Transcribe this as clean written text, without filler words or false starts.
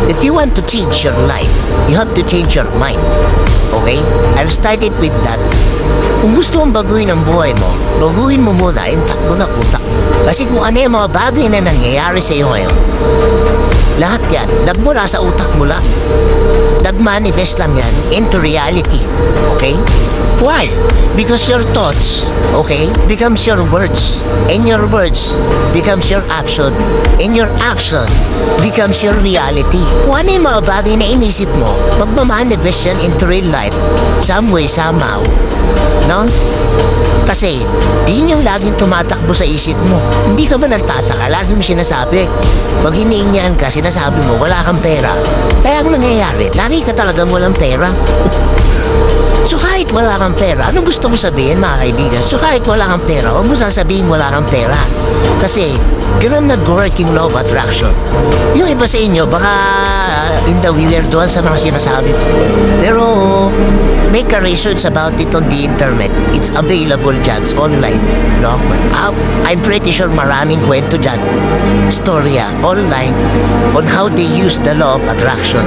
If you want to change your life, you have to change your mind. Okay? I've started with that. Kung gusto mong baguhin ang buhay mo, baguhin mo muna yung takbo na utak mo. Kasi kung ano yung mga bagay na nangyayari sa iyo ngayon, lahat yan, nagmula sa utak mo lang. Nag-manifest lang yan into reality. Okay? Why? Because your thoughts, okay, becomes your words. And your words becomes your action. And your action becomes your reality. Kung ano yung mga bagay na inisip mo, magmamanifest yan into real life. Some way, somehow. No? Kasi, yun yung laging tumatakbo sa isip mo. Hindi ka ba nagtataka? Lagi mo sinasabi. Pag hinihingian ka, sinasabi mo, wala kang pera. Kaya ang nangyayari, lagi ka talagang walang pera. So kahit wala kang pera, ano gusto mo sabihin mga kaibigan? So kahit wala kang pera, huwag mo sasabihin wala kang pera. Kasi, ganun nag-work yung law of attraction. Yung iba sa inyo, baka weirdoan sa mga sinasabi ko. Pero, make a research about it on the internet. It's available dyan, online. No? I'm pretty sure maraming kwento dyan. Storya, online, on how they use the law of attraction.